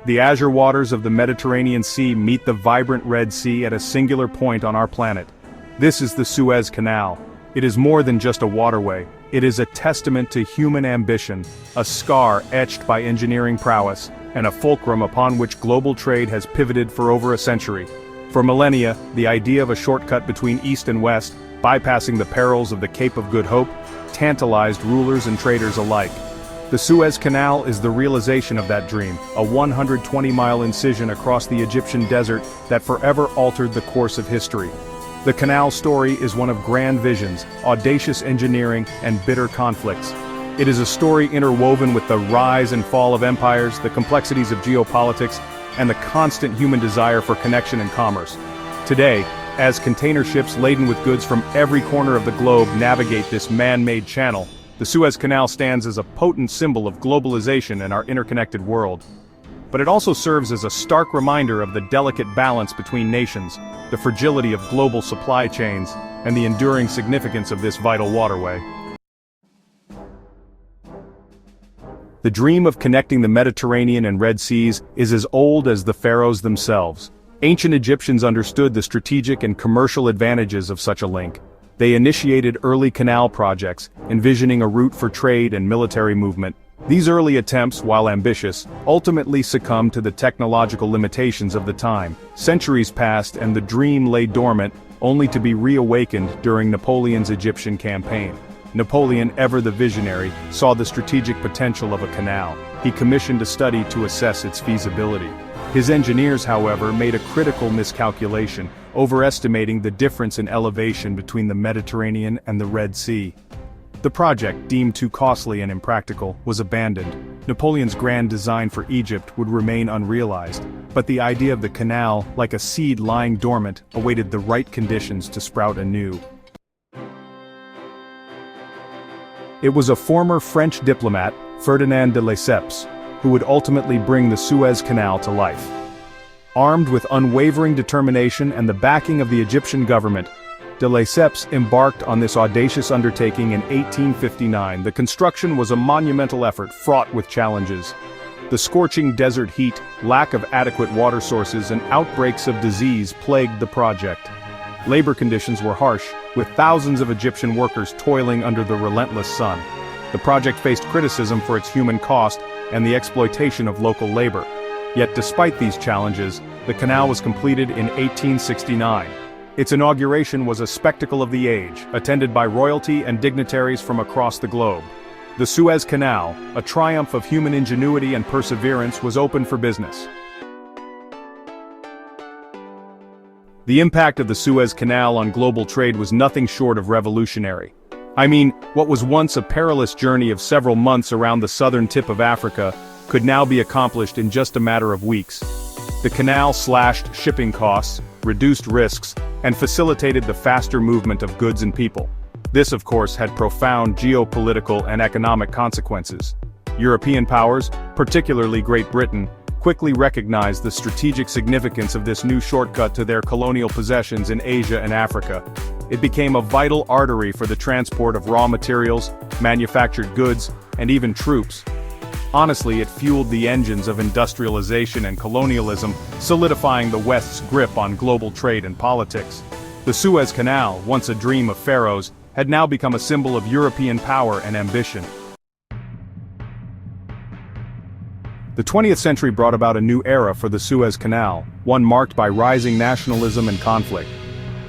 The azure waters of the Mediterranean Sea meet the vibrant Red Sea at a singular point on our planet. This is the Suez Canal. It is more than just a waterway. It is a testament to human ambition, a scar etched by engineering prowess, and a fulcrum upon which global trade has pivoted for over a century. For millennia, the idea of a shortcut between East and West, bypassing the perils of the Cape of Good Hope, tantalized rulers and traders alike. The Suez Canal is the realization of that dream, a 120-mile incision across the Egyptian desert that forever altered the course of history. The canal's story is one of grand visions, audacious engineering, and bitter conflicts. It is a story interwoven with the rise and fall of empires, the complexities of geopolitics, and the constant human desire for connection and commerce. Today, as container ships laden with goods from every corner of the globe navigate this man-made channel, the Suez Canal stands as a potent symbol of globalization and our interconnected world. But it also serves as a stark reminder of the delicate balance between nations, the fragility of global supply chains, and the enduring significance of this vital waterway. The dream of connecting the Mediterranean and Red Seas is as old as the pharaohs themselves. Ancient Egyptians understood the strategic and commercial advantages of such a link. They initiated early canal projects, envisioning a route for trade and military movement. These early attempts, while ambitious, ultimately succumbed to the technological limitations of the time. Centuries passed and the dream lay dormant, only to be reawakened during Napoleon's Egyptian campaign. Napoleon, ever the visionary, saw the strategic potential of a canal. He commissioned a study to assess its feasibility. His engineers, however, made a critical miscalculation, overestimating the difference in elevation between the Mediterranean and the Red Sea. The project, deemed too costly and impractical, was abandoned. Napoleon's grand design for Egypt would remain unrealized, but the idea of the canal, like a seed lying dormant, awaited the right conditions to sprout anew. It was a former French diplomat, Ferdinand de Lesseps, who would ultimately bring the Suez Canal to life. Armed with unwavering determination and the backing of the Egyptian government, de Lesseps embarked on this audacious undertaking in 1859. The construction was a monumental effort fraught with challenges. The scorching desert heat, lack of adequate water sources, and outbreaks of disease plagued the project. Labor conditions were harsh, with thousands of Egyptian workers toiling under the relentless sun. The project faced criticism for its human cost and the exploitation of local labor. Yet despite these challenges, the canal was completed in 1869. Its inauguration was a spectacle of the age, attended by royalty and dignitaries from across the globe. The Suez Canal, a triumph of human ingenuity and perseverance, was open for business. The impact of the Suez Canal on global trade was nothing short of revolutionary. I mean, what was once a perilous journey of several months around the southern tip of Africa could now be accomplished in just a matter of weeks. The canal slashed shipping costs, reduced risks, and facilitated the faster movement of goods and people. This, of course, had profound geopolitical and economic consequences. European powers, particularly Great Britain, quickly recognized the strategic significance of this new shortcut to their colonial possessions in Asia and Africa. It became a vital artery for the transport of raw materials, manufactured goods, and even troops. Honestly, it fueled the engines of industrialization and colonialism, solidifying the West's grip on global trade and politics. The Suez Canal, once a dream of pharaohs, had now become a symbol of European power and ambition. The 20th century brought about a new era for the Suez Canal, one marked by rising nationalism and conflict.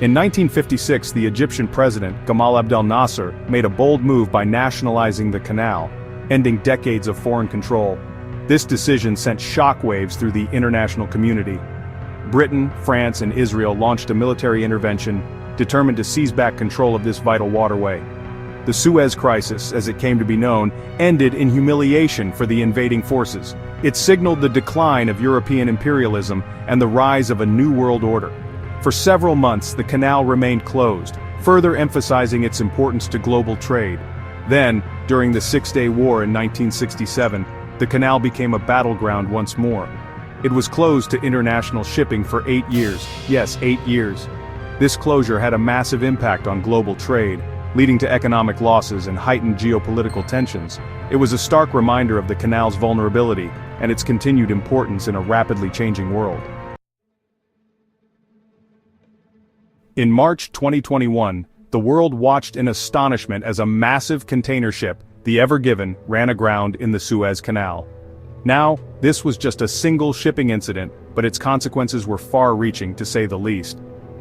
In 1956, the Egyptian president, Gamal Abdel Nasser, made a bold move by nationalizing the canal, ending decades of foreign control. This decision sent shockwaves through the international community. Britain, France, and Israel launched a military intervention, determined to seize back control of this vital waterway. The Suez Crisis, as it came to be known, ended in humiliation for the invading forces. It signaled the decline of European imperialism and the rise of a new world order. For several months, the canal remained closed, further emphasizing its importance to global trade. Then, during the Six-Day War in 1967, the canal became a battleground once more. It was closed to international shipping for 8 years. Yes, 8 years. This closure had a massive impact on global trade, leading to economic losses and heightened geopolitical tensions. It was a stark reminder of the canal's vulnerability and its continued importance in a rapidly changing world. In March 2021, the world watched in astonishment as a massive container ship, the Ever Given, ran aground in the Suez Canal. Now, this was just a single shipping incident, but its consequences were far-reaching to say the least.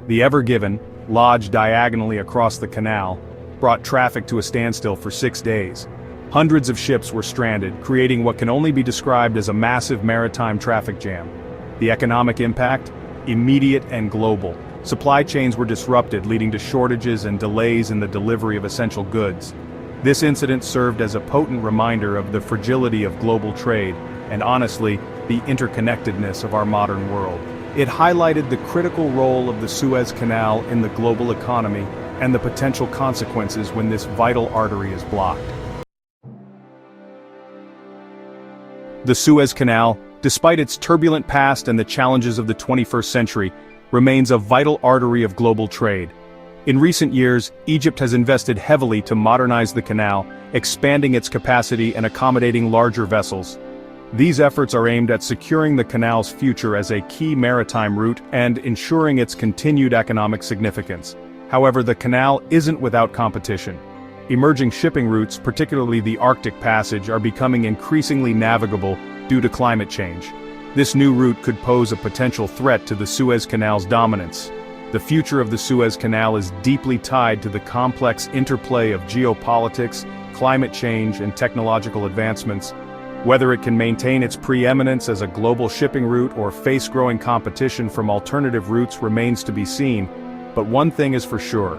The Ever Given, lodged diagonally across the canal, brought traffic to a standstill for 6 days. Hundreds of ships were stranded, creating what can only be described as a massive maritime traffic jam. The economic impact? Immediate and global. Supply chains were disrupted, leading to shortages and delays in the delivery of essential goods. This incident served as a potent reminder of the fragility of global trade, and honestly, the interconnectedness of our modern world. It highlighted the critical role of the Suez Canal in the global economy and the potential consequences when this vital artery is blocked. The Suez Canal, despite its turbulent past and the challenges of the 21st century, remains a vital artery of global trade. In recent years, Egypt has invested heavily to modernize the canal, expanding its capacity and accommodating larger vessels. These efforts are aimed at securing the canal's future as a key maritime route and ensuring its continued economic significance. However, the canal isn't without competition. Emerging shipping routes, particularly the Arctic Passage, are becoming increasingly navigable due to climate change. This new route could pose a potential threat to the Suez Canal's dominance. The future of the Suez Canal is deeply tied to the complex interplay of geopolitics, climate change, and technological advancements. Whether it can maintain its preeminence as a global shipping route or face growing competition from alternative routes remains to be seen, but one thing is for sure.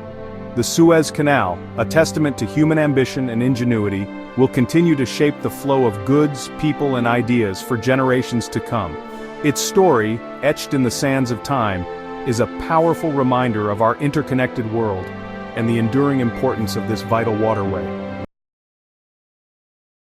The Suez Canal, a testament to human ambition and ingenuity, will continue to shape the flow of goods, people, and ideas for generations to come. Its story, etched in the sands of time, is a powerful reminder of our interconnected world and the enduring importance of this vital waterway.